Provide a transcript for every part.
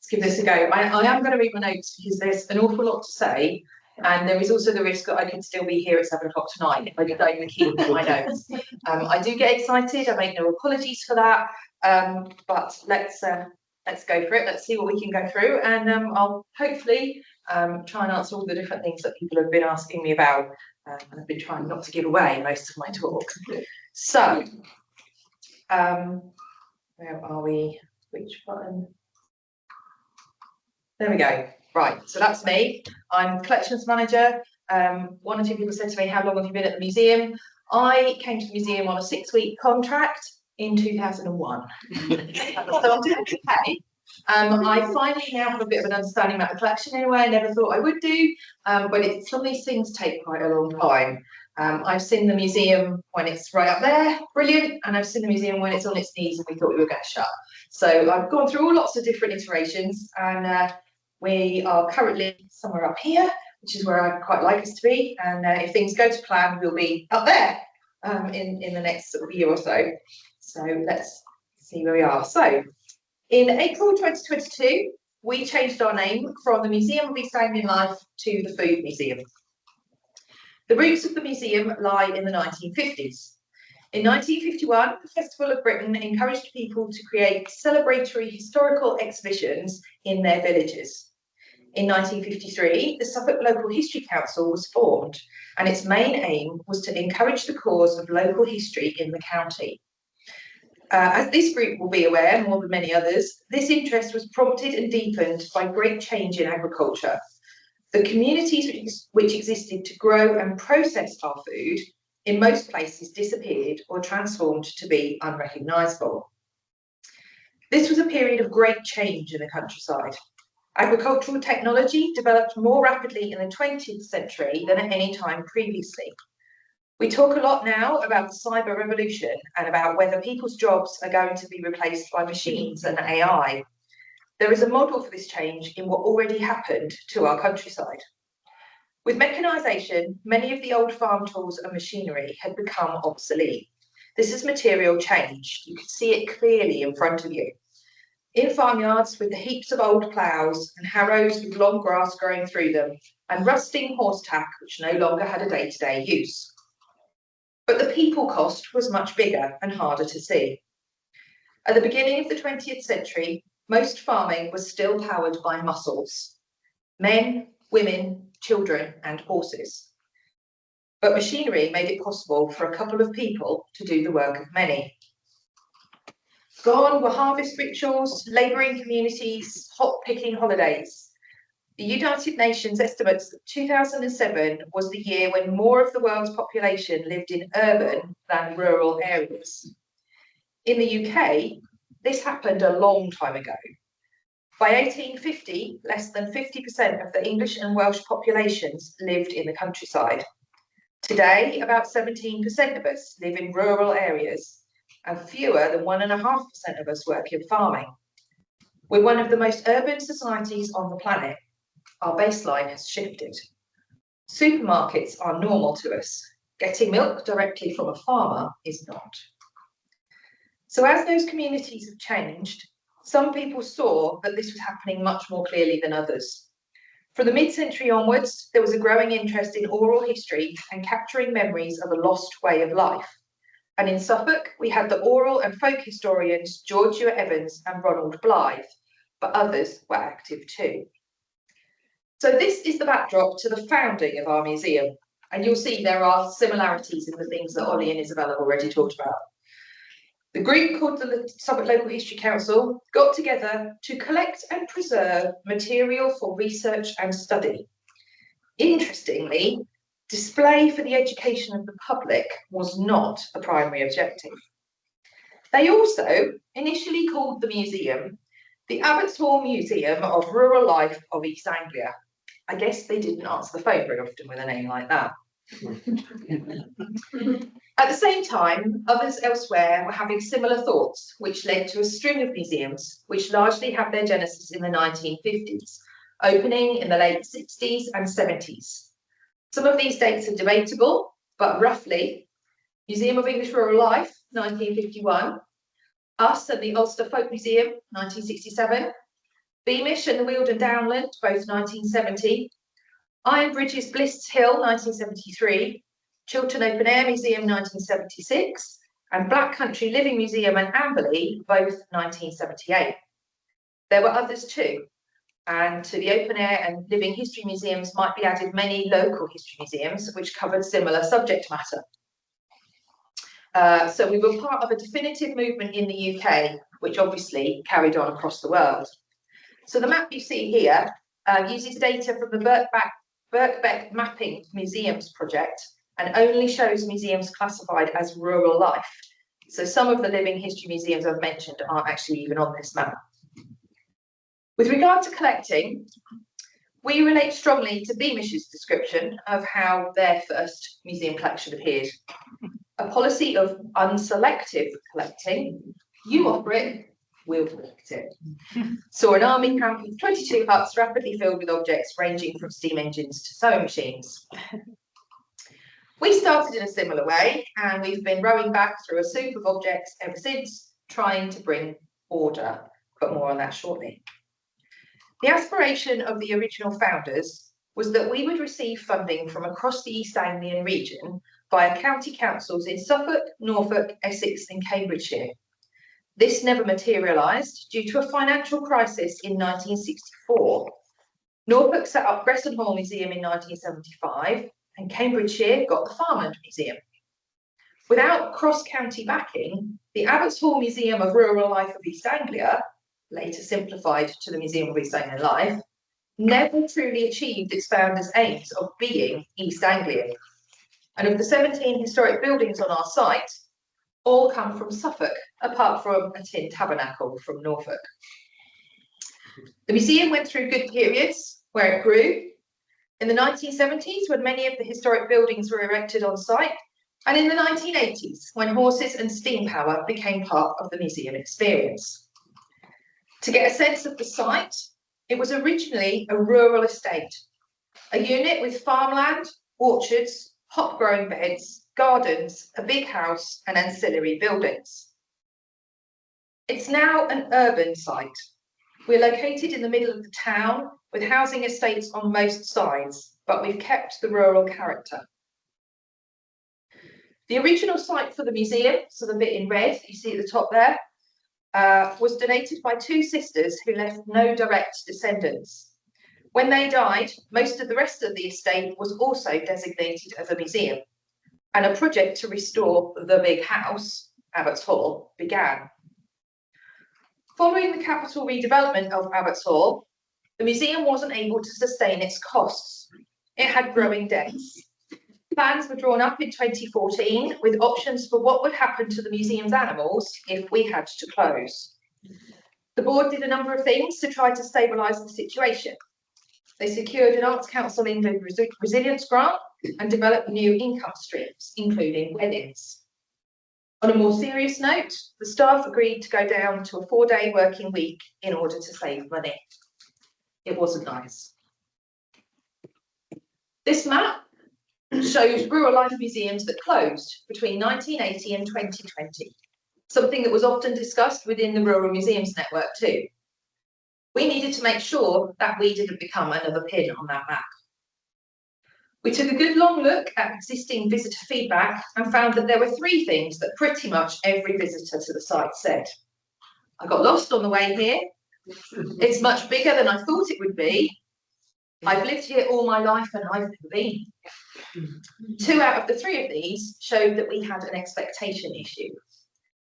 give this a go. I am going to read my notes because there's an awful lot to say, and there is also the risk that I could still be here at 7 o'clock tonight if I don't keep my notes. I do get excited. I make no apologies for that. But let's go for it. Let's see what we can go through, and I'll hopefully try and answer all the different things that people have been asking me about. And I've been trying not to give away most of my talk. So, where are we? Which button? There we go. Right, so that's me. I'm collections manager. One or two people said to me, how long have you been at the museum? I came to the museum on a 6-week contract in 2001. So I'm doing okay. I finally now have a bit of an understanding about the collection anyway. I never thought I would do, but some of these things take quite a long time. I've seen the museum when it's right up there, brilliant, and I've seen the museum when it's on its knees and we thought we were going to shut. So I've gone through all lots of different iterations, and we are currently somewhere up here, which is where I'd quite like us to be. And if things go to plan, we'll be up there in the next sort of year or so. So let's see where we are. So in April 2022, we changed our name from the Museum of East Anglian Life to the Food Museum. The roots of the museum lie in the 1950s. In 1951, the Festival of Britain encouraged people to create celebratory historical exhibitions in their villages. In 1953, the Suffolk Local History Council was formed, and its main aim was to encourage the cause of local history in the county. As this group will be aware, more than many others, this interest was prompted and deepened by great change in agriculture. The communities which existed to grow and process our food in most places disappeared or transformed to be unrecognisable. This was a period of great change in the countryside. Agricultural technology developed more rapidly in the 20th century than at any time previously. We talk a lot now about the cyber revolution and about whether people's jobs are going to be replaced by machines and AI. There is a model for this change in what already happened to our countryside. With mechanisation, many of the old farm tools and machinery had become obsolete. This is material change. You can see it clearly in front of you. In farmyards, with the heaps of old ploughs and harrows with long grass growing through them, and rusting horse tack, which no longer had a day-to-day use. But the people cost was much bigger and harder to see. At the beginning of the 20th century, most farming was still powered by muscles: men, women, children, and horses. But machinery made it possible for a couple of people to do the work of many. Gone were harvest rituals, labouring communities, hop-picking holidays. The United Nations estimates that 2007 was the year when more of the world's population lived in urban than rural areas. In the UK, this happened a long time ago. By 1850, less than 50% of the English and Welsh populations lived in the countryside. Today, about 17% of us live in rural areas, and fewer than 1.5% of us work in farming. We're one of the most urban societies on the planet. Our baseline has shifted. Supermarkets are normal to us. Getting milk directly from a farmer is not. So as those communities have changed, some people saw that this was happening much more clearly than others. From the mid-century onwards, there was a growing interest in oral history and capturing memories of a lost way of life. And in Suffolk, we had the oral and folk historians George Evans and Ronald Blythe, but others were active too. So this is the backdrop to the founding of our museum. And you'll see there are similarities in the things that Ollie and Isabel have already talked about. The group called the Suffolk Local History Council got together to collect and preserve material for research and study. Interestingly, display for the education of the public was not a primary objective. They also initially called the museum the Abbots Hall Museum of Rural Life of East Anglia. I guess they didn't answer the phone very often with a name like that. At the same time, others elsewhere were having similar thoughts, which led to a string of museums, which largely have their genesis in the 1950s, opening in the late 60s and 70s. Some of these dates are debatable, but roughly, Museum of English Rural Life, 1951, Us and the Ulster Folk Museum, 1967, Beamish and the Weald Downland, both 1970. Iron Bridges Bliss Hill, 1973. Chiltern Open Air Museum, 1976. And Black Country Living Museum and Amberley, both 1978. There were others too. And to the open air and living history museums might be added many local history museums which covered similar subject matter. So we were part of a definitive movement in the UK, which obviously carried on across the world. So the map you see here uses data from the Birkbeck Mapping Museums project and only shows museums classified as rural life. So some of the living history museums I've mentioned aren't actually even on this map. With regard to collecting, we relate strongly to Beamish's description of how their first museum collection appeared. A policy of unselective collecting, you offer it, we'll collect it. Saw an army camp with 22 huts rapidly filled with objects ranging from steam engines to sewing machines. We started in a similar way, and we've been rowing back through a soup of objects ever since, trying to bring order, but more on that shortly. The aspiration of the original founders was that we would receive funding from across the East Anglian region via county councils in Suffolk, Norfolk, Essex and Cambridgeshire. This never materialised due to a financial crisis in 1964. Norfolk set up Gresson Hall Museum in 1975 and Cambridgeshire got the Farmland Museum. Without cross-county backing, the Abbots Hall Museum of Rural Life of East Anglia, later simplified to the Museum of East Anglian Life, never truly achieved its founders' aims of being East Anglian. And of the 17 historic buildings on our site, all come from Suffolk, apart from a tin tabernacle from Norfolk. The museum went through good periods where it grew. In the 1970s, when many of the historic buildings were erected on site, and in the 1980s, when horses and steam power became part of the museum experience. To get a sense of the site, it was originally a rural estate, a unit with farmland, orchards, hop growing beds, gardens, a big house and ancillary buildings. It's now an urban site. We're located in the middle of the town with housing estates on most sides, but we've kept the rural character. The original site for the museum, so the bit in red you see at the top there, was donated by two sisters who left no direct descendants. When they died, most of the rest of the estate was also designated as a museum, and a project to restore the big house, Abbots Hall, began. Following the capital redevelopment of Abbots Hall, the museum wasn't able to sustain its costs. It had growing debts. Plans were drawn up in 2014 with options for what would happen to the museum's animals if we had to close. The board did a number of things to try to stabilise the situation. They secured an Arts Council England resilience grant and developed new income streams, including weddings. On a more serious note, the staff agreed to go down to a 4-day working week in order to save money. It wasn't nice. This map shows rural life museums that closed between 1980 and 2020, something that was often discussed within the Rural Museums Network too. We needed to make sure that we didn't become another pin on that map. We took a good long look at existing visitor feedback and found that there were 3 things that pretty much every visitor to the site said. I got lost on the way here. It's much bigger than I thought it would be. I've lived here all my life and I've never been. 2 out of the 3 of these showed that we had an expectation issue.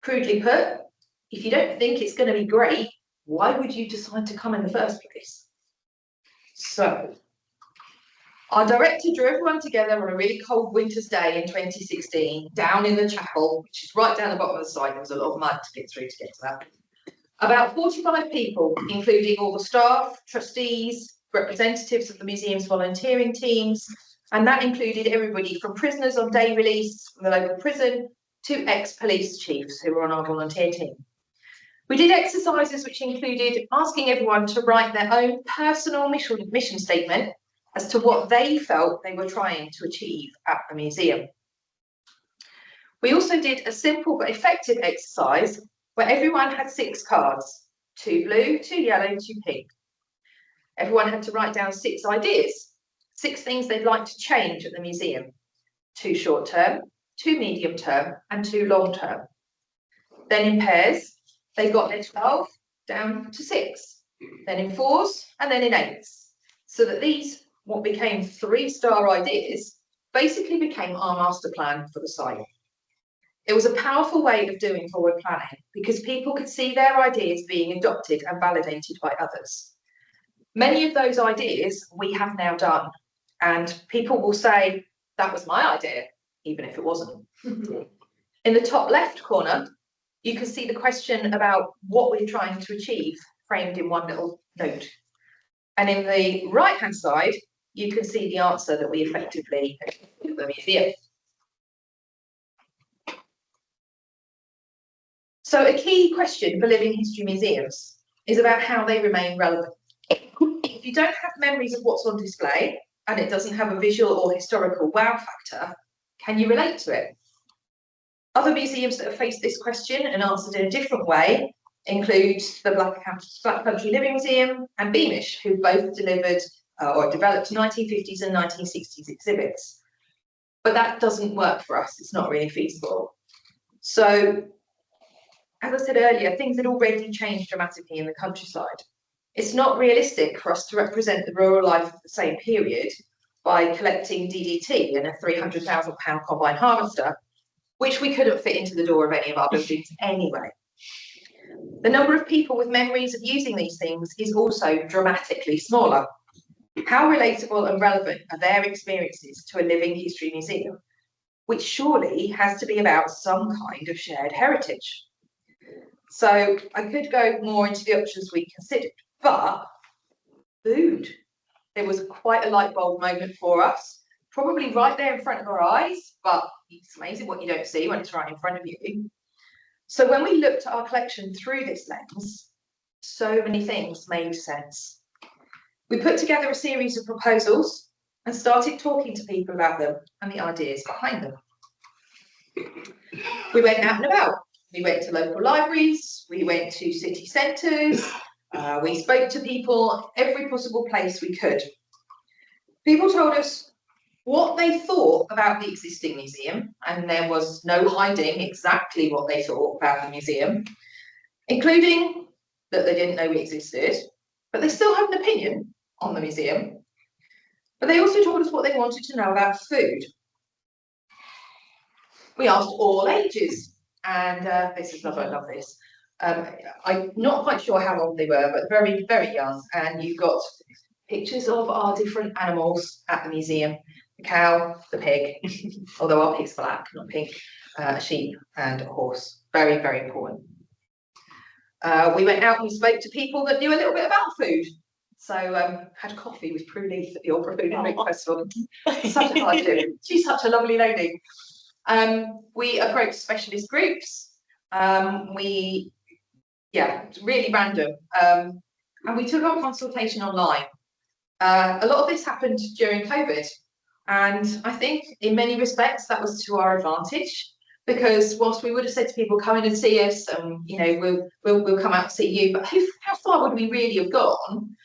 Crudely put, if you don't think it's going to be great, why would you decide to come in the first place? So, our director drew everyone together on a really cold winter's day in 2016, down in the chapel, which is right down the bottom of the site. There was a lot of mud to get through to get to that. About 45 people, including all the staff, trustees, representatives of the museum's volunteering teams, and that included everybody from prisoners on day release from the local prison to ex-police chiefs who were on our volunteer team. We did exercises which included asking everyone to write their own personal mission statement as to what they felt they were trying to achieve at the museum. We also did a simple but effective exercise where everyone had 6 cards, 2 blue, 2 yellow, 2 pink, Everyone had to write down 6 ideas, 6 things they'd like to change at the museum. 2 short term, 2 medium term, and 2 long term. Then in pairs, they got their 12 down to 6, then in 4s, and then in 8s. So that these, what became 3-star ideas, basically became our master plan for the site. It was a powerful way of doing forward planning because people could see their ideas being adopted and validated by others. Many of those ideas we have now done, and people will say, that was my idea, even if it wasn't. In the top left corner, you can see the question about what we're trying to achieve framed in one little note. And in the right-hand side, you can see the answer that we effectively achieved at the museum. So a key question for living history museums is about how they remain relevant. If you don't have memories of what's on display, and it doesn't have a visual or historical wow factor, can you relate to it? Other museums that have faced this question and answered in a different way include the Black Country Living Museum and Beamish, who both delivered or developed 1950s and 1960s exhibits. But that doesn't work for us, it's not really feasible. So, as I said earlier, things had already changed dramatically in the countryside. It's not realistic for us to represent the rural life of the same period by collecting DDT in a £300,000 combine harvester, which we couldn't fit into the door of any of our buildings anyway. The number of people with memories of using these things is also dramatically smaller. How relatable and relevant are their experiences to a living history museum, which surely has to be about some kind of shared heritage? So I could go more into the options we considered, but food. It was quite a light bulb moment for us, probably right there in front of our eyes, but it's amazing what you don't see when it's right in front of you. So when we looked at our collection through this lens, so many things made sense. We put together a series of proposals and started talking to people about them and the ideas behind them. We went out and about. We went to local libraries, we went to city centres, we spoke to people every possible place we could. People told us what they thought about the existing museum, and there was no hiding exactly what they thought about the museum, including that they didn't know we existed, but they still had an opinion on the museum. But they also told us what they wanted to know about food. We asked all ages. And this is love, I love this. I'm not quite sure how old they were, but very, very young. And you've got pictures of our different animals at the museum. The cow, the pig, although our pig's black, not pink, a sheep and a horse. Very, very important. We went out and we spoke to people that knew a little bit about food. So had coffee with Prue Leith at the Opera Food and Drink Festival. Such a high do. She's such a lovely lady. We approached specialist groups. It's really random. And we took our consultation online. A lot of this happened during COVID. And I think in many respects that was to our advantage, because whilst we would have said to people, come in and see us, and we'll come out and see you, but how far would we really have gone?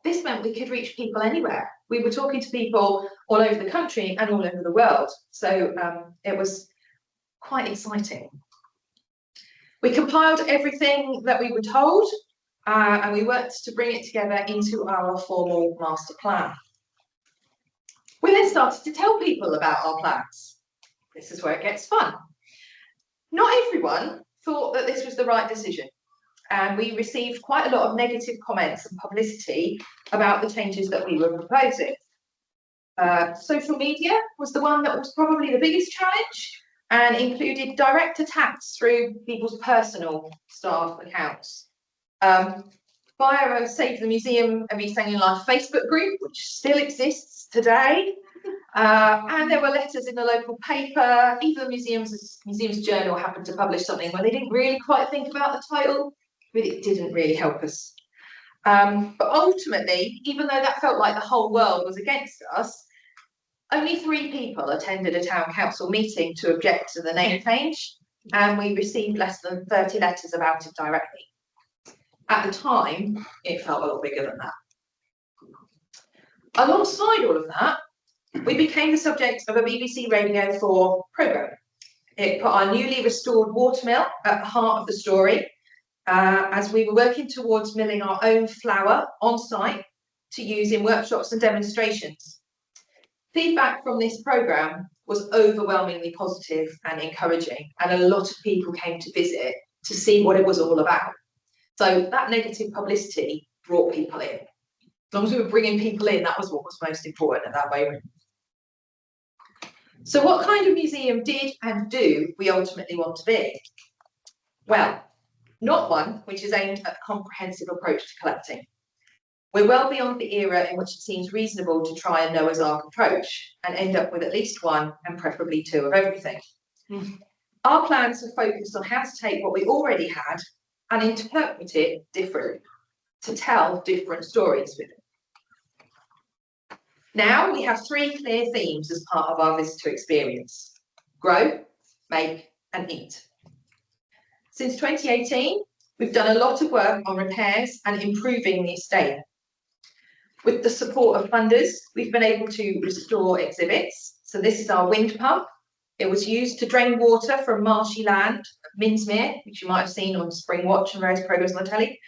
This meant we could reach people anywhere. We were talking to people all over the country and all over the world. So it was quite exciting. We compiled everything that we were told and we worked to bring it together into our formal master plan. We then started to tell people about our plans. This is where it gets fun. Not everyone thought that this was the right decision. And we received quite a lot of negative comments and publicity about the changes that we were proposing. Social media was the one that was probably the biggest challenge and included direct attacks through people's personal staff accounts. Via a Save the Museum Every Staying in Life Facebook group, which still exists today. And there were letters in the local paper. Even the Museum's Journal happened to publish something where they didn't really quite think about the title, but it didn't really help us. But ultimately, even though that felt like the whole world was against us, only 3 people attended a town council meeting to object to the name change, and we received less than 30 letters about it directly. At the time, it felt a lot bigger than that. Alongside all of that, we became the subject of a BBC Radio 4 programme. It put our newly restored watermill at the heart of the story, as we were working towards milling our own flour on site to use in workshops and demonstrations. Feedback from this programme was overwhelmingly positive and encouraging, and a lot of people came to visit to see what it was all about. So that negative publicity brought people in. As long as we were bringing people in, that was what was most important at that moment. So what kind of museum did and do we ultimately want to be? Well, not one which is aimed at a comprehensive approach to collecting. We're well beyond the era in which it seems reasonable to try a Noah's Ark approach and end up with at least one and preferably two of everything. Our plans are focused on how to take what we already had and interpret it differently, to tell different stories with it. Now we have three clear themes as part of our visitor experience: grow, make and eat. Since 2018, we've done a lot of work on repairs and improving the estate. With the support of funders, we've been able to restore exhibits. So this is our wind pump. It was used to drain water from marshy land at Minsmere, which you might have seen on Spring Watch and various programmes on the telly.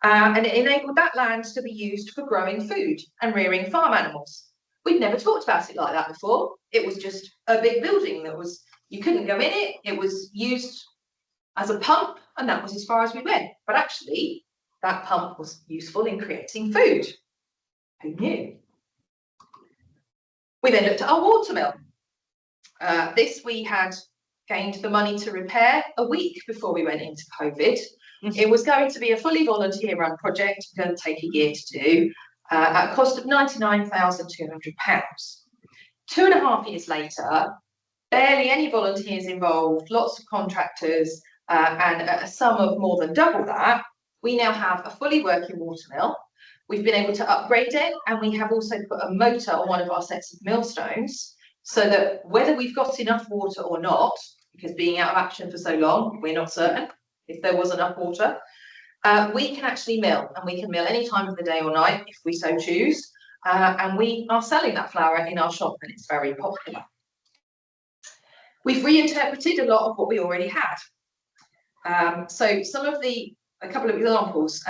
And it enabled that land to be used for growing food and rearing farm animals. We'd never talked about it like that before. It was just a big building that was, you couldn't go in it. It was used as a pump, and that was as far as we went. But actually, that pump was useful in creating food. Who knew? We then looked at our watermill. This we had gained the money to repair a week before we went into COVID. It was going to be a fully volunteer-run project, going to take a year to do, at a cost of £99,200. 2.5 years later, barely any volunteers involved, lots of contractors, and at a sum of more than double that, we now have a fully working watermill. We've been able to upgrade it, and we have also put a motor on one of our sets of millstones, so that whether we've got enough water or not, because being out of action for so long, we're not certain if there was enough water, we can actually mill, and we can mill any time of the day or night if we so choose, and we are selling that flour in our shop, and it's very popular. We've reinterpreted a lot of what we already had. So a couple of examples.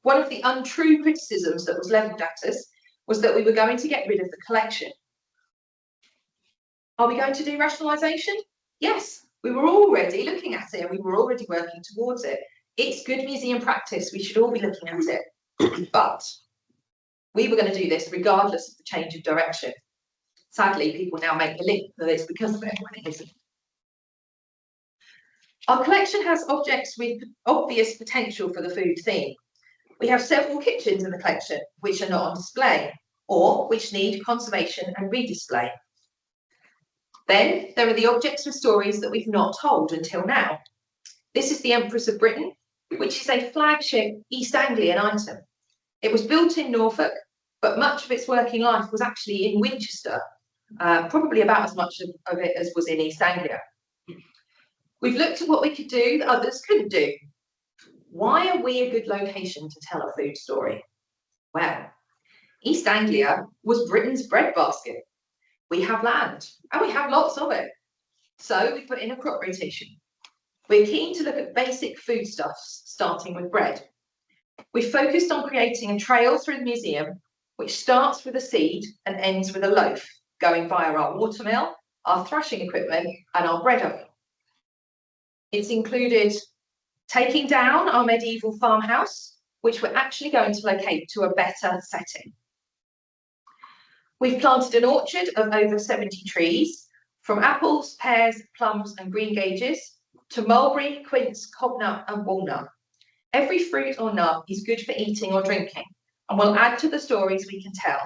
One of the untrue criticisms that was levelled at us was that we were going to get rid of the collection. Are we going to do rationalisation? Yes, we were already looking at it and we were already working towards it. It's good museum practice, we should all be looking at it. But we were going to do this regardless of the change of direction. Sadly, people now make the link that it's because of it when it isn't. Our collection has objects with obvious potential for the food theme. We have several kitchens in the collection which are not on display or which need conservation and redisplay. Then there are the objects with stories that we've not told until now. This is the Empress of Britain, which is a flagship East Anglian item. It was built in Norfolk, but much of its working life was actually in Winchester, probably about as much of it as was in East Anglia. We've looked at what we could do that others couldn't do. Why are we a good location to tell a food story? Well, East Anglia was Britain's breadbasket. We have land, and we have lots of it. So we put in a crop rotation. We're keen to look at basic foodstuffs, starting with bread. We've focused on creating a trail through the museum, which starts with a seed and ends with a loaf, going via our watermill, our thrashing equipment, and our bread oven. It's included taking down our medieval farmhouse, which we're actually going to locate to a better setting. We've planted an orchard of over 70 trees, from apples, pears, plums and greengages, to mulberry, quince, cobnut and walnut. Every fruit or nut is good for eating or drinking, and will add to the stories we can tell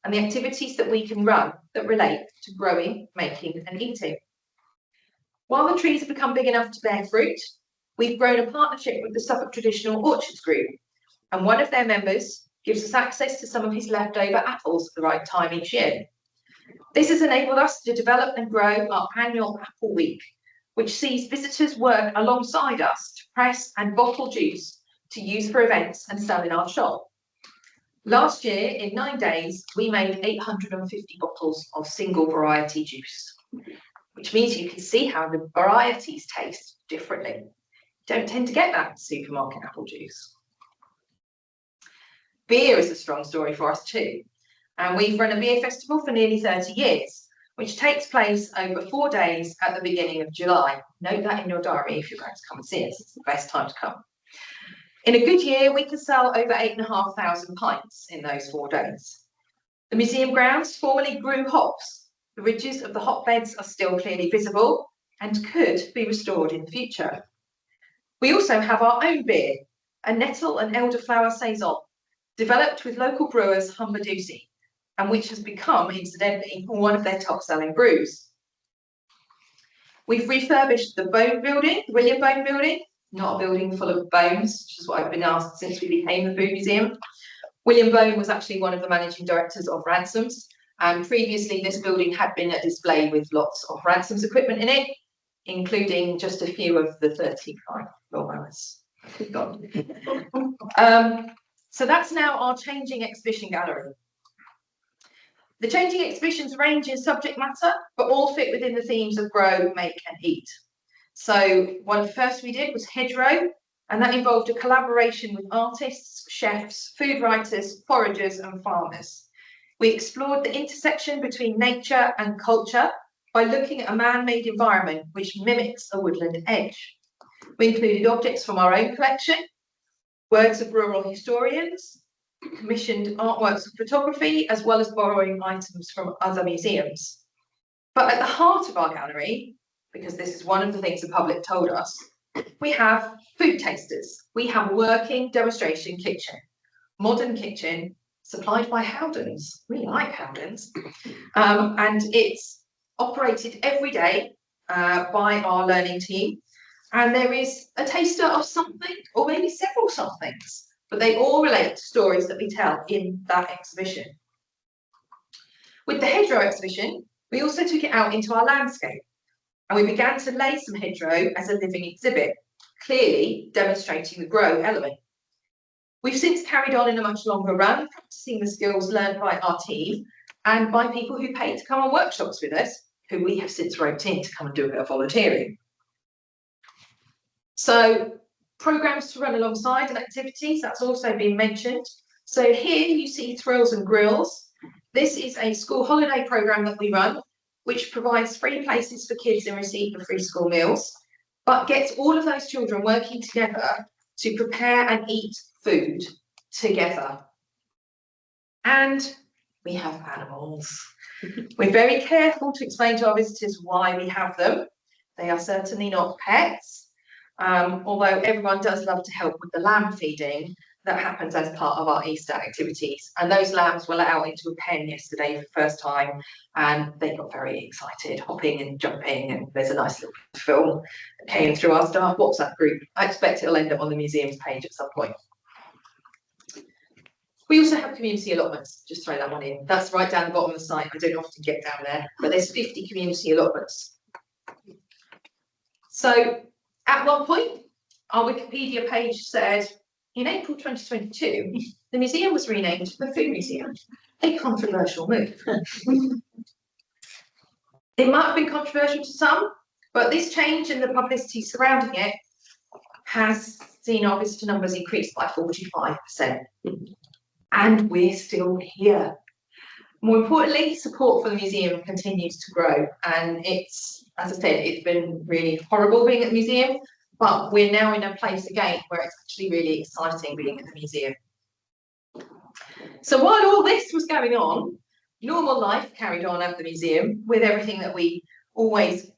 and the activities that we can run that relate to growing, making and eating. While the trees have become big enough to bear fruit, we've grown a partnership with the Suffolk Traditional Orchards Group, and one of their members gives us access to some of his leftover apples at the right time each year. This has enabled us to develop and grow our annual Apple Week, which sees visitors work alongside us to press and bottle juice to use for events and sell in our shop. Last year, in 9 days, we made 850 bottles of single variety juice, which means you can see how the varieties taste differently. You don't tend to get that in supermarket apple juice. Beer is a strong story for us too, and we've run a beer festival for nearly 30 years, which takes place over 4 days at the beginning of July. Note that in your diary if you're going to come and see us. It's the best time to come. In a good year, we could sell over 8,500 pints in those 4 days. The museum grounds formerly grew hops. The ridges of the hop beds are still clearly visible and could be restored in the future. We also have our own beer, a nettle and elderflower saison, developed with local brewers Humberdusi, and which has become, incidentally, one of their top-selling brews. We've refurbished the Bone Building, the William Bone Building, not a building full of bones, which is what I've been asked since we became the Food Museum. William Bone was actually one of the managing directors of Ransoms, and previously this building had been a display with lots of Ransoms equipment in it, including just a few of the 35 lawnmowers. So that's now our changing exhibition gallery. The changing exhibitions range in subject matter, but all fit within the themes of grow, make and eat. So one of the first we did was Hedgerow, and that involved a collaboration with artists, chefs, food writers, foragers and farmers. We explored the intersection between nature and culture by looking at a man-made environment which mimics a woodland edge. We included objects from our own collection, words of rural historians, commissioned artworks of photography, as well as borrowing items from other museums. But at the heart of our gallery, because this is one of the things the public told us, we have food tasters. We have a working demonstration kitchen, modern kitchen, supplied by Howdens. We like Howdens. And it's operated every day by our learning team. And there is a taster of something, or maybe several somethings, but they all relate to stories that we tell in that exhibition. With the Hedgerow exhibition, we also took it out into our landscape, and we began to lay some hedgerow as a living exhibit, clearly demonstrating the grow element. We've since carried on in a much longer run, practicing the skills learned by our team and by people who paid to come on workshops with us, who we have since roped in to come and do a bit of volunteering. So programmes to run alongside activities, that's also been mentioned. So here you see Thrills and Grills. This is a school holiday programme that we run, which provides free places for kids in receipt of free school meals, but gets all of those children working together to prepare and eat food together. And we have animals. We're very careful to explain to our visitors why we have them. They are certainly not pets, although everyone does love to help with the lamb feeding that happens as part of our Easter activities. And those lambs were let out into a pen yesterday for the first time, and they got very excited, hopping and jumping, and there's a nice little film that came through our staff WhatsApp group. I expect it'll end up on the museum's page at some point. We also have community allotments, just throw that one in. That's right down the bottom of the site. I don't often get down there, but there's 50 community allotments. So at one point, our Wikipedia page said, in April 2022, the museum was renamed the Food Museum, a controversial move. It might have been controversial to some, but this change and the publicity surrounding it has seen our visitor numbers increase by 45%. And we're still here. More importantly, support for the museum continues to grow. And it's, as I said, it's been really horrible being at the museum, but we're now in a place again where it's actually really exciting being at the museum. So while all this was going on, normal life carried on at the museum with everything that we always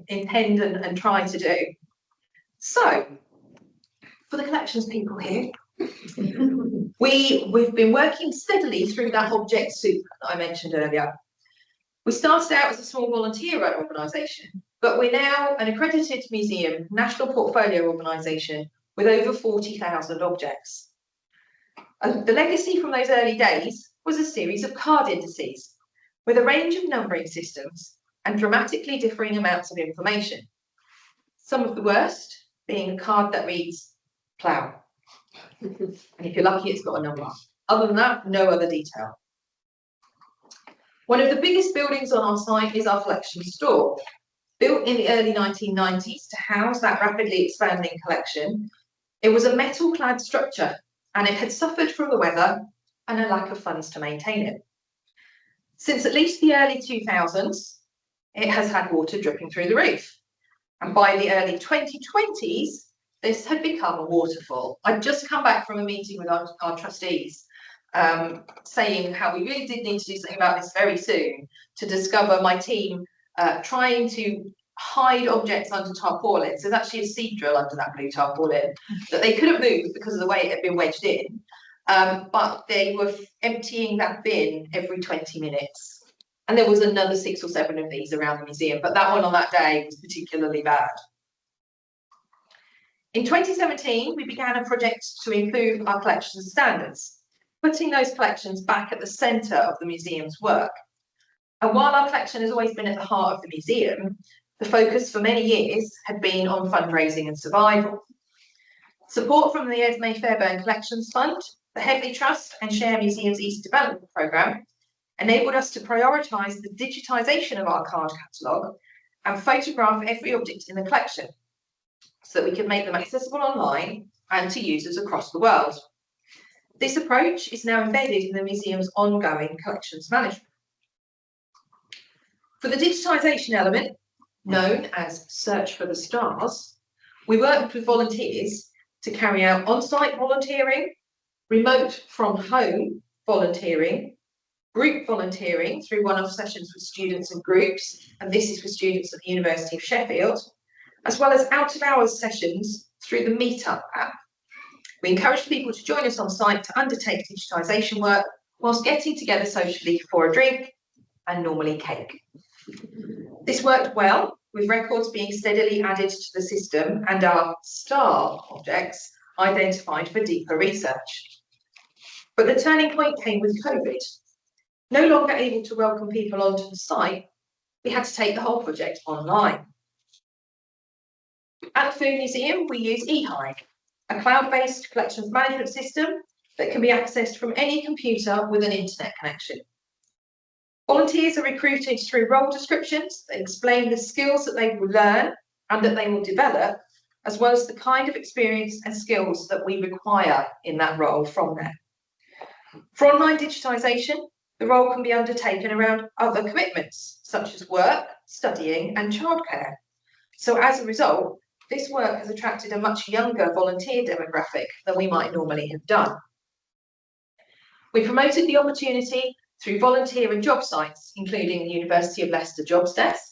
intend and try to do. So, for the collections people here, we've been working steadily through that object soup that I mentioned earlier. We started out as a small volunteer-run organisation, but we're now an accredited museum, national portfolio organisation with over 40,000 objects. The legacy from those early days was a series of card indices with a range of numbering systems and dramatically differing amounts of information. Some of the worst being a card that reads plough, And if you're lucky, it's got a number. Other than that, no other detail. One of the biggest buildings on our site is our collection store. Built in the early 1990s to house that rapidly expanding collection, it was a metal-clad structure and it had suffered from the weather and a lack of funds to maintain it. Since at least the early 2000s, it has had water dripping through the roof. And by the early 2020s, this had become a waterfall. I'd just come back from a meeting with our trustees, saying how we really did need to do something about this very soon, to discover my team trying to hide objects under tarpaulins. There's actually a seed drill under that blue tarpaulin that they couldn't move because of the way it had been wedged in, but they were emptying that bin every 20 minutes. And there was another 6 or 7 of these around the museum, but that one on that day was particularly bad. In 2017, we began a project to improve our collection standards, putting those collections back at the centre of the museum's work. And while our collection has always been at the heart of the museum, the focus for many years had been on fundraising and survival. Support from the Esme Fairbairn Collections Fund, the Headley Trust and Share Museums East Development Programme enabled us to prioritise the digitisation of our card catalogue and photograph every object in the collection so that we could make them accessible online and to users across the world. This approach is now embedded in the museum's ongoing collections management. For the digitisation element, known as Search for the Stars, we worked with volunteers to carry out on-site volunteering, remote from home volunteering, group volunteering through one-off sessions with students and groups, and this is for students at the University of Sheffield, as well as out-of-hours sessions through the Meetup app. We encouraged people to join us on site to undertake digitisation work whilst getting together socially for a drink and normally cake. This worked well, with records being steadily added to the system and our star objects identified for deeper research. But the turning point came with COVID. No longer able to welcome people onto the site, we had to take the whole project online. At the Food Museum, we use eHive, a cloud-based collections management system that can be accessed from any computer with an internet connection. Volunteers are recruited through role descriptions that explain the skills that they will learn and that they will develop, as well as the kind of experience and skills that we require in that role from them. For online digitisation, the role can be undertaken around other commitments, such as work, studying and childcare. So as a result, this work has attracted a much younger volunteer demographic than we might normally have done. We promoted the opportunity through volunteer and job sites, including the University of Leicester Jobs Desk,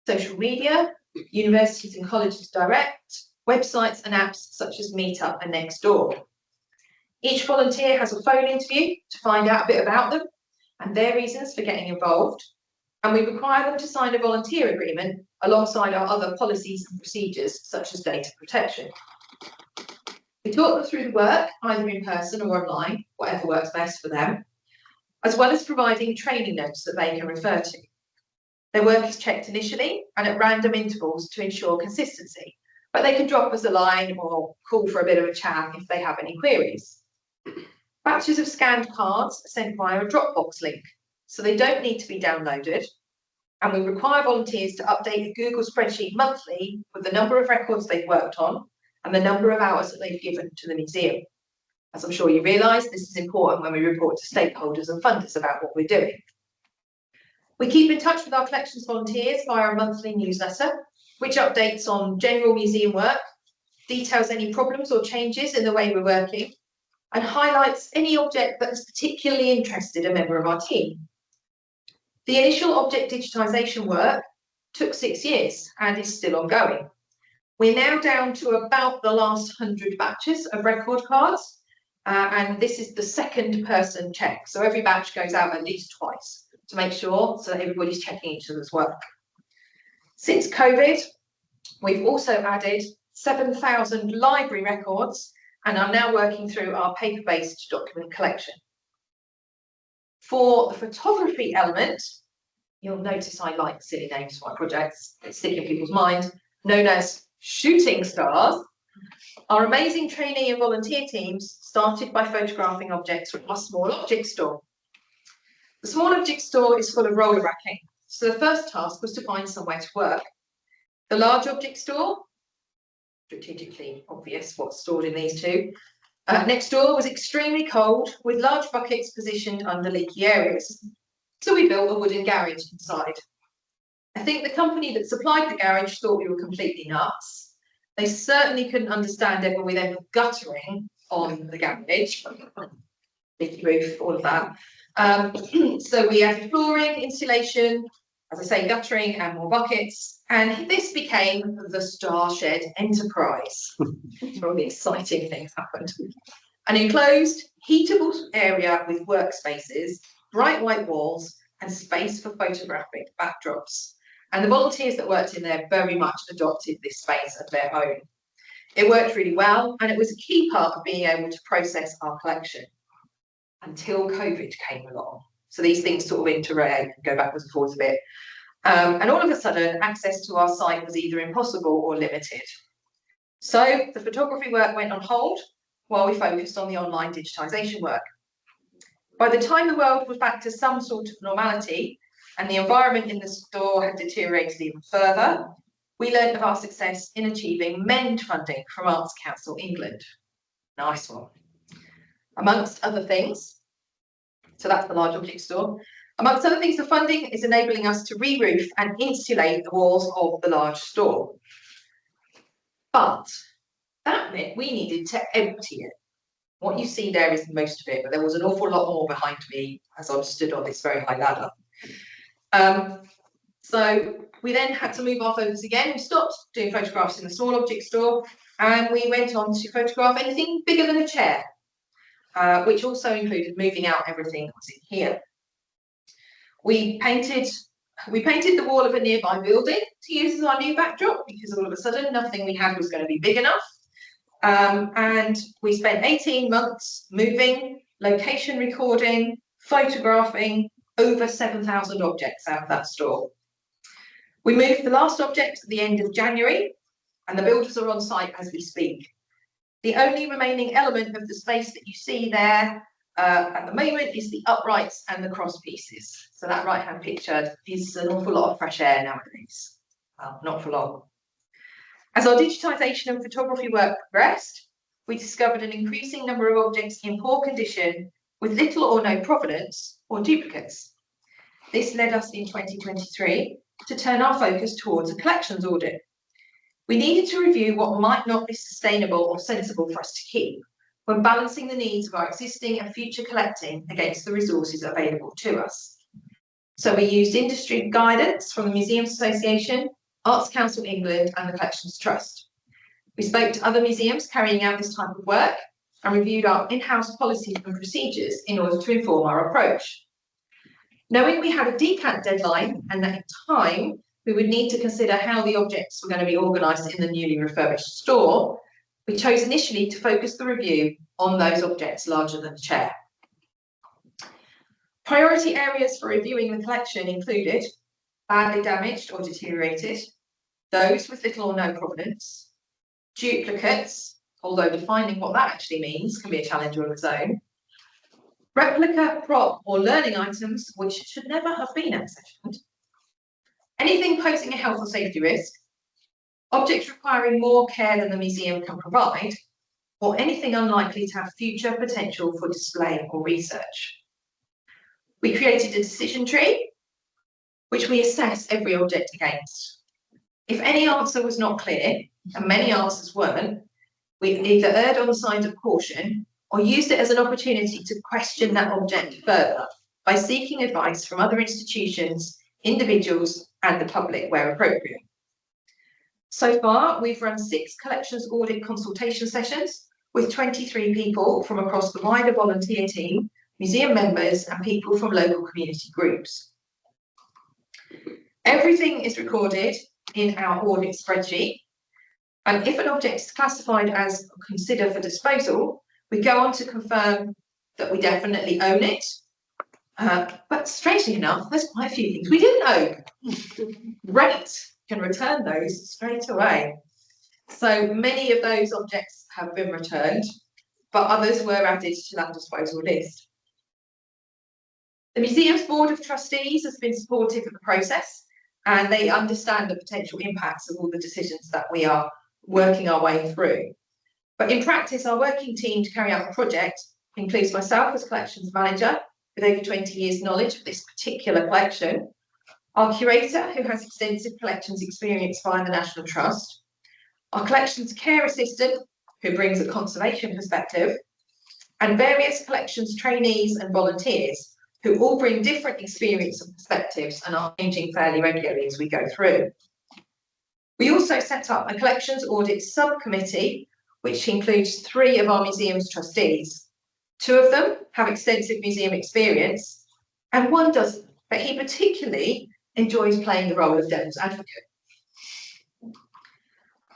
social media, universities and colleges direct, websites and apps such as Meetup and Nextdoor. Each volunteer has a phone interview to find out a bit about them and their reasons for getting involved, and we require them to sign a volunteer agreement alongside our other policies and procedures such as data protection. We talk them through the work, either in person or online, whatever works best for them, as well as providing training notes that they can refer to. Their work is checked initially and at random intervals to ensure consistency, but they can drop us a line or call for a bit of a chat if they have any queries. Batches of scanned cards are sent via a Dropbox link, so they don't need to be downloaded, and we require volunteers to update the Google spreadsheet monthly with the number of records they've worked on and the number of hours that they've given to the museum. As I'm sure you realise, this is important when we report to stakeholders and funders about what we're doing. We keep in touch with our collections volunteers via a monthly newsletter, which updates on general museum work, details any problems or changes in the way we're working, and highlights any object that has particularly interested a member of our team. The initial object digitisation work took 6 years and is still ongoing. We're now down to about the last 100 batches of record cards, and this is the second person check. So every batch goes out at least twice to make sure so that everybody's checking each other's work. Since COVID, we've also added 7,000 library records and are now working through our paper-based document collection. For the photography element, you'll notice I like silly names for my projects that stick in people's mind, known as shooting stars. Our amazing trainee and volunteer teams started by photographing objects from our small object store. The small object store is full of roller racking, so the first task was to find somewhere to work. The large object store, strategically obvious what's stored in these two, next door was extremely cold, with large buckets positioned under leaky areas. So we built a wooden garage inside. I think the company that supplied the garage thought we were completely nuts. They certainly couldn't understand it when we then put guttering on the garage, leaky roof, all of that. So we added flooring, insulation, as I say, guttering and more buckets. And this became the Starshed Enterprise. Where all the exciting things happened. An enclosed, heatable area with workspaces, bright white walls, and space for photographic backdrops. And the volunteers that worked in there very much adopted this space as their own. It worked really well, and it was a key part of being able to process our collection until COVID came along. So these things sort of interrelate and go backwards and forwards a bit. And all of a sudden, access to our site was either impossible or limited. So the photography work went on hold while we focused on the online digitisation work. By the time the world was back to some sort of normality and the environment in the store had deteriorated even further, we learned of our success in achieving MEND funding from Arts Council England. Nice one. Amongst other things, so that's the large object store. Amongst other things, the funding is enabling us to re-roof and insulate the walls of the large store. But that meant we needed to empty it. What you see there is most of it, but there was an awful lot more behind me as I stood on this very high ladder. So we then had to move our focus again. We stopped doing photographs in the small object store and we went on to photograph anything bigger than a chair, which also included moving out everything that was in here. We painted the wall of a nearby building to use as our new backdrop because all of a sudden nothing we had was going to be big enough. And we spent 18 months moving, location recording, photographing over 7,000 objects out of that store. We moved the last object at the end of January, and the builders are on site as we speak. The only remaining element of the space that you see there at the moment is the uprights and the cross pieces. So that right-hand picture is an awful lot of fresh air nowadays. Well, not for long. As our digitisation and photography work progressed, we discovered an increasing number of objects in poor condition with little or no provenance or duplicates. This led us in 2023 to turn our focus towards a collections audit. We needed to review what might not be sustainable or sensible for us to keep when balancing the needs of our existing and future collecting against the resources available to us. So we used industry guidance from the Museums Association, Arts Council England and the Collections Trust. We spoke to other museums carrying out this type of work and reviewed our in-house policies and procedures in order to inform our approach. Knowing we had a decant deadline and that in time we would need to consider how the objects were going to be organised in the newly refurbished store, we chose initially to focus the review on those objects larger than a chair. Priority areas for reviewing the collection included badly damaged or deteriorated, those with little or no provenance, duplicates, although defining what that actually means can be a challenge on its own, replica, prop or learning items which should never have been accessioned, anything posing a health or safety risk, objects requiring more care than the museum can provide, or anything unlikely to have future potential for display or research. We created a decision tree which we assess every object against. If any answer was not clear, and many answers weren't, we either erred on the side of caution or used it as an opportunity to question that object further by seeking advice from other institutions, individuals, and the public where appropriate. So far, we've run 6 collections audit consultation sessions with 23 people from across the wider volunteer team, museum members, and people from local community groups. Everything is recorded in our audit spreadsheet, and if an object is classified as considered for disposal, we go on to confirm that we definitely own it. But strangely enough, there's quite a few things we didn't own. Great, can return those straight away. So many of those objects have been returned, but others were added to that disposal list. The museum's Board of Trustees has been supportive of the process, and they understand the potential impacts of all the decisions that we are working our way through. But in practice, our working team to carry out the project includes myself as collections manager with over 20 years knowledge of this particular collection, our curator who has extensive collections experience via the National Trust, our collections care assistant who brings a conservation perspective, and various collections trainees and volunteers who all bring different experience and perspectives and are changing fairly regularly as we go through. We also set up a collections audit subcommittee, which includes 3 of our museum's trustees. 2 of them have extensive museum experience and 1 doesn't, but he particularly enjoys playing the role of devil's advocate.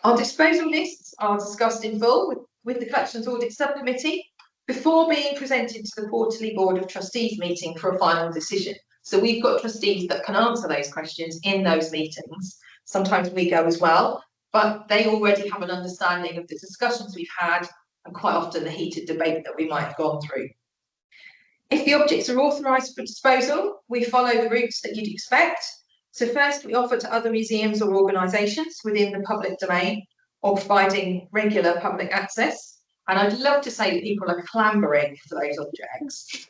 Our disposal lists are discussed in full with the collections audit subcommittee before being presented to the quarterly Board of Trustees meeting for a final decision. So we've got trustees that can answer those questions in those meetings. Sometimes we go as well, but they already have an understanding of the discussions we've had and quite often the heated debate that we might have gone through. If the objects are authorised for disposal, we follow the routes that you'd expect. So first, we offer to other museums or organisations within the public domain or providing regular public access. And I'd love to say that people are clambering for those objects.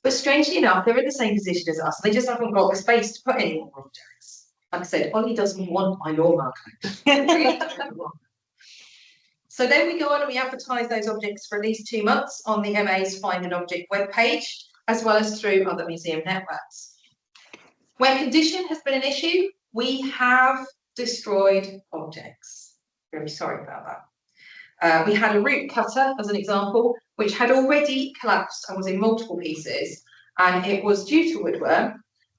But strangely enough, they're in the same position as us. They just haven't got the space to put any more objects. Like I said, Ollie doesn't want my lawnmower collection. So then we go on and we advertise those objects for at least 2 months on the MA's Find an Object webpage, as well as through other museum networks. When condition has been an issue, we have destroyed objects. Very sorry about that. We had a root cutter, as an example, which had already collapsed and was in multiple pieces, and it was due to woodworm.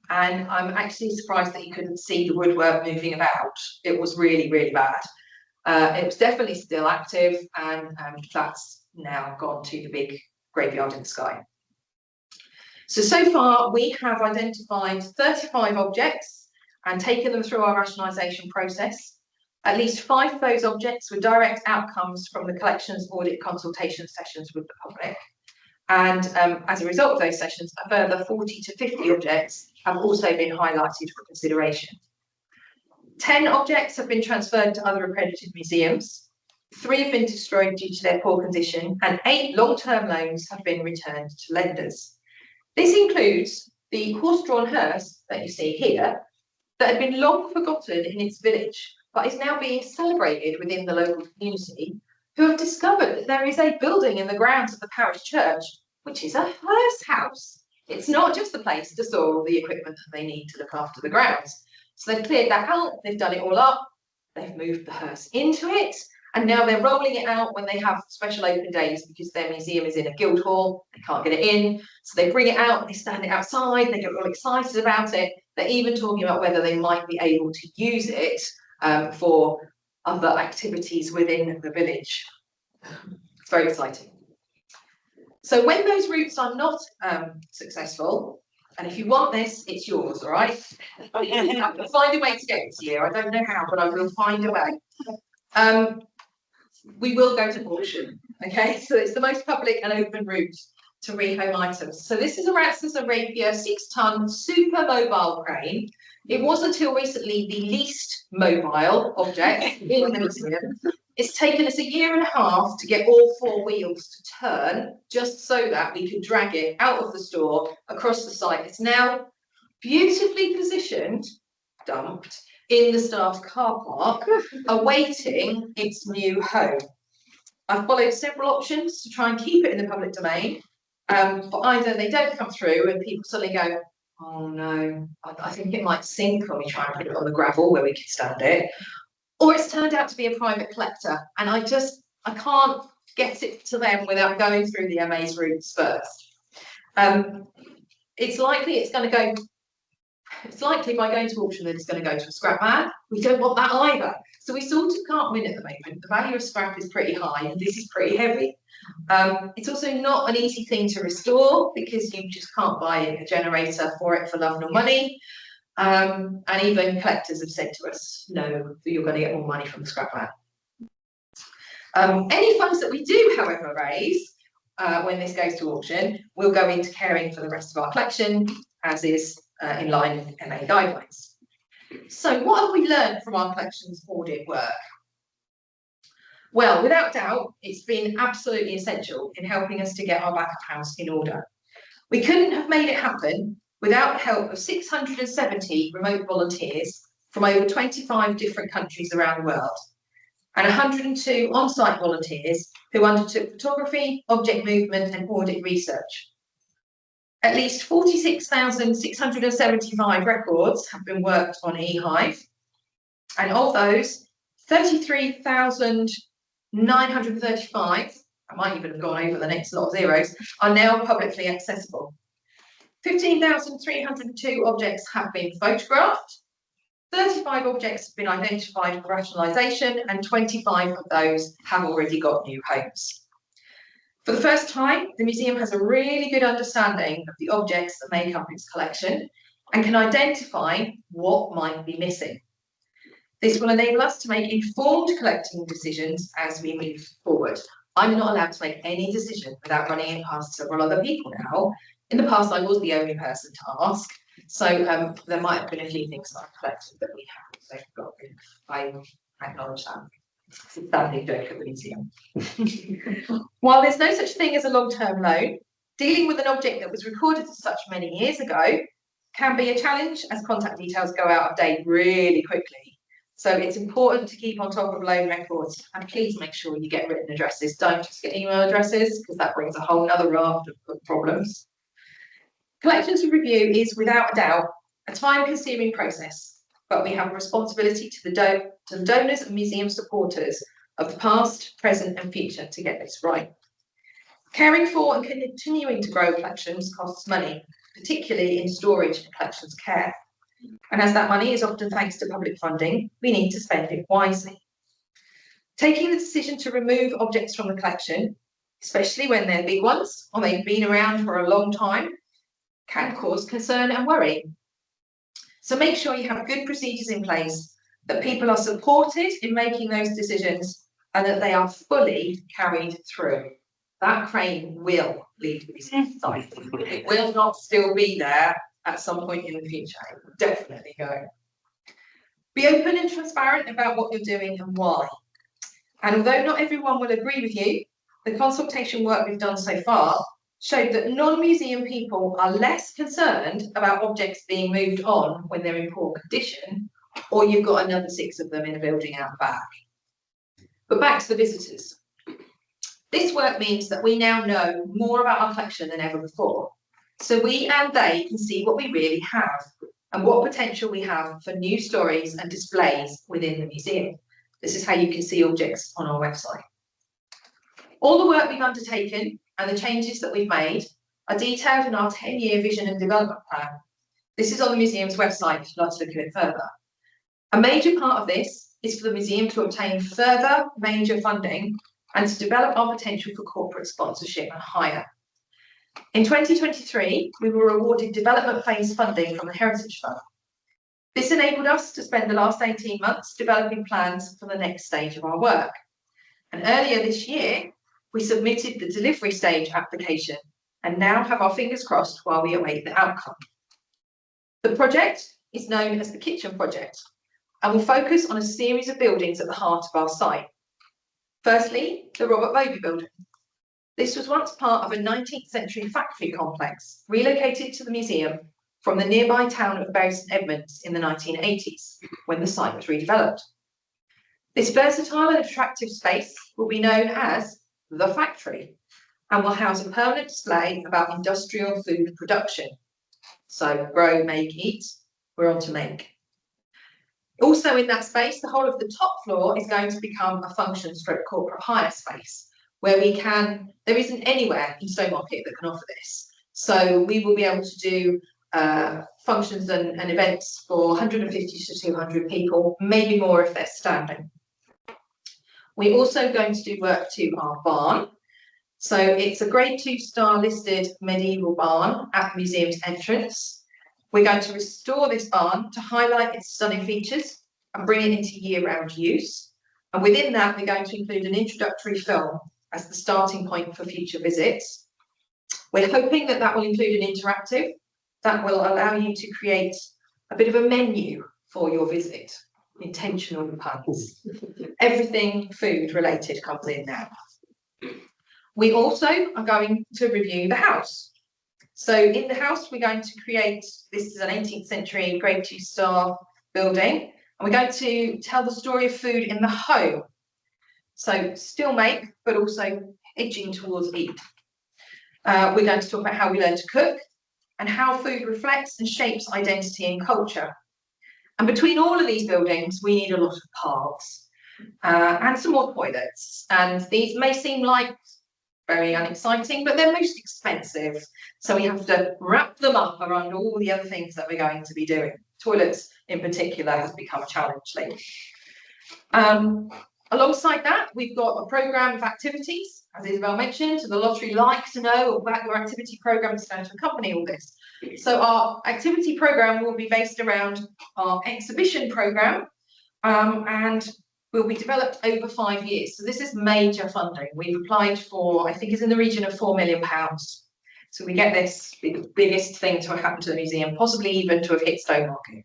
And I'm actually surprised that you couldn't see the woodworm moving about. It was really, really bad. It was definitely still active, and that's now gone to the big graveyard in the sky. So far, we have identified 35 objects and taken them through our rationalisation process. At least 5 of those objects were direct outcomes from the collections audit consultation sessions with the public. And as a result of those sessions, a further 40 to 50 objects have also been highlighted for consideration. 10 objects have been transferred to other accredited museums, 3 have been destroyed due to their poor condition, and 8 long-term loans have been returned to lenders. This includes the horse-drawn hearse that you see here, that had been long forgotten in its village, but is now being celebrated within the local community, who have discovered that there is a building in the grounds of the parish church, which is a hearse house. It's not just a place to store all the equipment that they need to look after the grounds. So they've cleared that out, they've done it all up, they've moved the hearse into it, and now they're rolling it out when they have special open days because their museum is in a guild hall, they can't get it in. So they bring it out, they stand it outside, they get all excited about it. They're even talking about whether they might be able to use it for other activities within the village. It's very exciting. So when those routes are not successful, and if you want this, it's yours, all right? I can find a way to get it to you. I don't know how, but I will find a way. We will go to auction, okay? So it's the most public and open route to rehome items. So this is a Ratsons and Rapier 6-ton super mobile crane. It was until recently the least mobile object in the museum. It's taken us 1.5 years to get all 4 wheels to turn, just so that we could drag it out of the store across the site. It's now beautifully positioned, dumped, in the staff car park, awaiting its new home. I've followed several options to try and keep it in the public domain, but either they don't come through and people suddenly go, oh no, I think it might sink when we try and put it on the gravel where we could stand it, or it's turned out to be a private collector, and I can't get it to them without going through the MA's routes first. It's likely by going to auction that it's going to go to a scrap man. We don't want that either. So we sort of can't win at the moment. The value of scrap is pretty high and this is pretty heavy. It's also not an easy thing to restore because you just can't buy a generator for it for love nor money. And even collectors have said to us, no, you're going to get more money from the scrap man. Any funds that we do, however, raise when this goes to auction will go into caring for the rest of our collection, as is in line with MA guidelines. So what have we learned from our collections audit work? Well, without doubt, it's been absolutely essential in helping us to get our backup house in order. We couldn't have made it happen without the help of 670 remote volunteers from over 25 different countries around the world, and 102 on-site volunteers who undertook photography, object movement and audit research. At least 46,675 records have been worked on eHive, and of those, 33,935, I might even have gone over the next lot of zeros, are now publicly accessible. 15,302 objects have been photographed, 35 objects have been identified for rationalisation, and 25 of those have already got new homes. For the first time, the museum has a really good understanding of the objects that make up its collection and can identify what might be missing. This will enable us to make informed collecting decisions as we move forward. I'm not allowed to make any decision without running it past several other people now. In the past, I was the only person to ask, so there might have been a few things that I've collected that we haven't forgotten. I acknowledge that. It's a standing joke at the museum. While there's no such thing as a long-term loan, dealing with an object that was recorded as such many years ago can be a challenge, as contact details go out of date really quickly. So it's important to keep on top of loan records, and please make sure you get written addresses. Don't just get email addresses, because that brings a whole other raft of problems. Collections review is without a doubt a time-consuming process, but we have a responsibility to the donors and museum supporters of the past, present and future to get this right. Caring for and continuing to grow collections costs money, particularly in storage and collections care. And as that money is often thanks to public funding, we need to spend it wisely. Taking the decision to remove objects from the collection, especially when they're big ones or they've been around for a long time, can cause concern and worry. So make sure you have good procedures in place, that people are supported in making those decisions, and that they are fully carried through. That crane will leave the site. It will not still be there at some point in the future. It will definitely go. Be open and transparent about what you're doing and why. And although not everyone will agree with you, the consultation work we've done so far showed that non-museum people are less concerned about objects being moved on when they're in poor condition, or you've got another 6 of them in a building out back. But back to the visitors. This work means that we now know more about our collection than ever before. So we and they can see what we really have and what potential we have for new stories and displays within the museum. This is how you can see objects on our website. All the work we've undertaken and the changes that we've made are detailed in our 10-year vision and development plan. This is on the museum's website if you'd like to look at it further. A major part of this is for the museum to obtain further major funding and to develop our potential for corporate sponsorship and hire. In 2023, we were awarded development phase funding from the Heritage Fund. This enabled us to spend the last 18 months developing plans for the next stage of our work. And earlier this year, we submitted the delivery stage application and now have our fingers crossed while we await the outcome. The project is known as the Kitchen Project and will focus on a series of buildings at the heart of our site. Firstly, the Robert Bovey building. This was once part of a 19th century factory complex relocated to the museum from the nearby town of Bury St Edmunds in the 1980s, when the site was redeveloped. This versatile and attractive space will be known as the factory and will house a permanent display about industrial food production. So grow, make, eat, we're on to make. Also in that space, the whole of the top floor is going to become a function/corporate hire space where there isn't anywhere in Stowmarket that can offer this. So we will be able to do functions and events for 150 to 200 people, maybe more if they're standing. We're also going to do work to our barn. So it's a grade 2-star listed medieval barn at the museum's entrance. We're going to restore this barn to highlight its stunning features and bring it into year-round use. And within that, we're going to include an introductory film as the starting point for future visits. We're hoping that that will include an interactive that will allow you to create a bit of a menu for your visit. Intentional puns. Everything food related comes in now. We also are going to review the house. So in the house, we're going to create, this is an 18th century Grade 2 star building, and we're going to tell the story of food in the home. So still make, but also edging towards eat. We're going to talk about how we learn to cook and how food reflects and shapes identity and culture. And between all of these buildings, we need a lot of paths and some more toilets. And these may seem like very unexciting, but they're most expensive. So we have to wrap them up around all the other things that we're going to be doing. Toilets in particular has become a challenge lately. Alongside that, we've got a programme of activities, as Isabel mentioned, the lottery like to know about your activity programme that's going to accompany all this. So our activity programme will be based around our exhibition programme, and will be developed over 5 years. So this is major funding. We've applied for, I think it's in the region of £4 million. So we get this the biggest thing to happen to the museum, possibly even to have hit Stowmarket.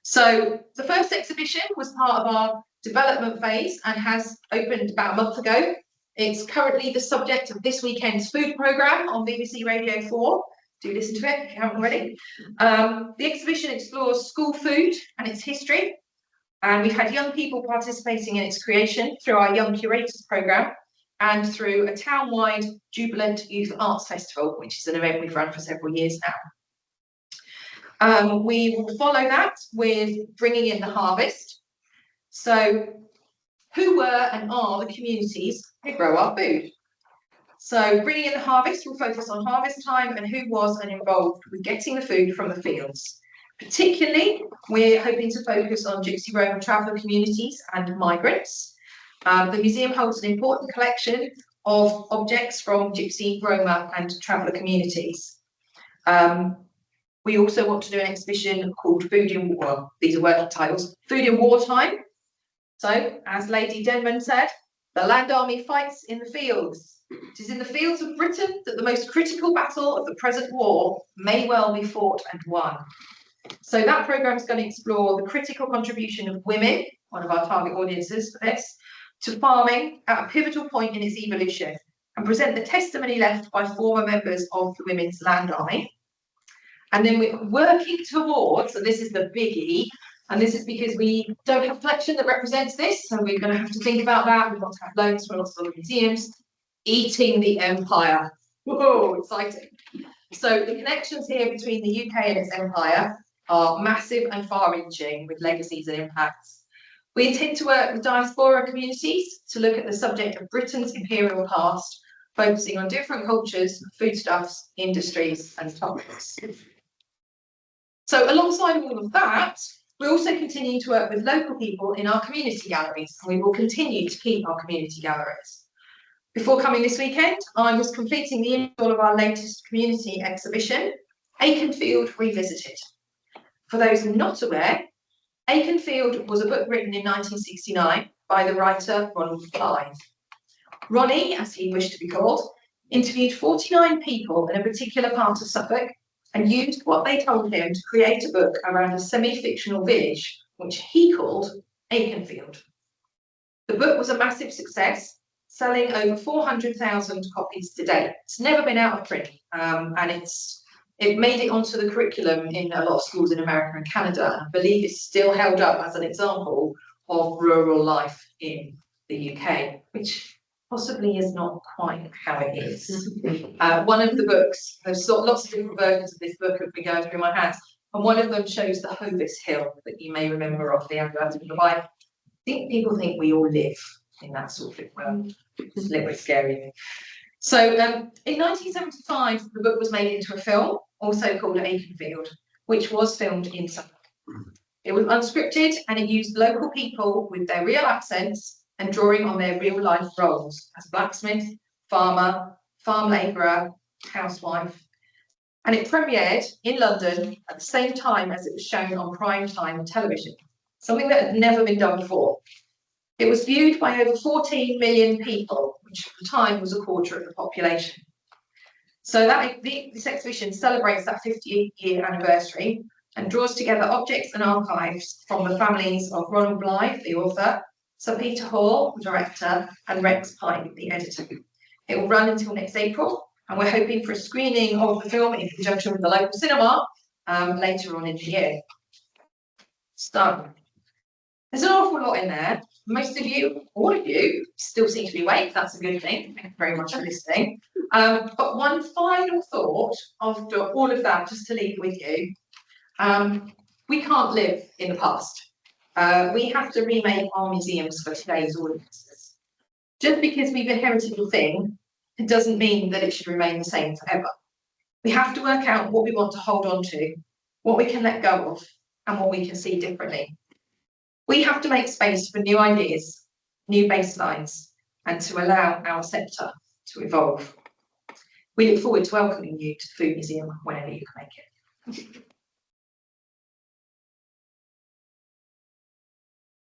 So the first exhibition was part of our development phase and has opened about a month ago. It's currently the subject of this weekend's food programme on BBC Radio 4. Do listen to it if you haven't already. The exhibition explores school food and its history. And we've had young people participating in its creation through our Young Curators programme and through a town-wide Jubilant Youth Arts Festival, which is an event we've run for several years now. We will follow that with bringing in the harvest. So who were and are the communities who grow our food? So bringing in the harvest will focus on harvest time and who was and involved with getting the food from the fields. Particularly, we're hoping to focus on Gypsy Roma traveller communities and migrants. The museum holds an important collection of objects from Gypsy, Roma and traveller communities. We also want to do an exhibition called Food in War. These are working titles. Food in Wartime. So, as Lady Denman said, the Land Army fights in the fields. It is in the fields of Britain that the most critical battle of the present war may well be fought and won. So that programme is going to explore the critical contribution of women, one of our target audiences for this, to farming at a pivotal point in its evolution, and present the testimony left by former members of the Women's Land Army. And then we're working towards, and this is the biggie, and this is because we don't have a collection that represents this, so we're going to have to think about that. We've got to have loans from lots of other museums. Eating the empire. Whoa, exciting. So the connections here between the UK and its empire are massive and far-reaching, with legacies and impacts. We intend to work with diaspora communities to look at the subject of Britain's imperial past, focusing on different cultures, foodstuffs, industries and topics. So alongside all of that, we also continue to work with local people in our community galleries, and we will continue to keep our community galleries. Before coming this weekend, I was completing the install of our latest community exhibition, Aikenfield Revisited. For those not aware, Aikenfield was a book written in 1969 by the writer Ronald Blythe. Ronnie, as he wished to be called, interviewed 49 people in a particular part of Suffolk and used what they told him to create a book around a semi-fictional village, which he called Aikenfield. The book was a massive success, selling over 400,000 copies to date. It's never been out of print, and it made it onto the curriculum in a lot of schools in America and Canada. I believe it's still held up as an example of rural life in the UK, which possibly is not quite how it is. One of the books, there's lots of different versions of this book have been going through my hands, and one of them shows the Hovis Hill that you may remember off the advert in the Bible. I think people think we all live in that sort of world. It's a little bit scary. So in 1975, the book was made into a film, also called Aikenfield, which was filmed in Suffolk. It was unscripted and it used local people with their real accents and drawing on their real life roles as blacksmith, farmer, farm labourer, housewife. And it premiered in London at the same time as it was shown on prime time television, something that had never been done before. It was viewed by over 14 million people, which at the time was a quarter of the population. So this exhibition celebrates that 50-year anniversary and draws together objects and archives from the families of Ronald Blythe, the author, Sir Peter Hall, the director, and Rex Pike, the editor. It will run until next April, and we're hoping for a screening of the film in conjunction with the local cinema later on in the year. So, there's an awful lot in there. Most of you, all of you, still seem to be awake. That's a good thing. Thank you very much for listening. But one final thought after all of that, just to leave with you. We can't live in the past. We have to remake our museums for today's audiences. Just because we've inherited a thing, it doesn't mean that it should remain the same forever. We have to work out what we want to hold on to, what we can let go of, and what we can see differently. We have to make space for new ideas, new baselines, and to allow our sector to evolve. We look forward to welcoming you to the Food Museum whenever you can make it.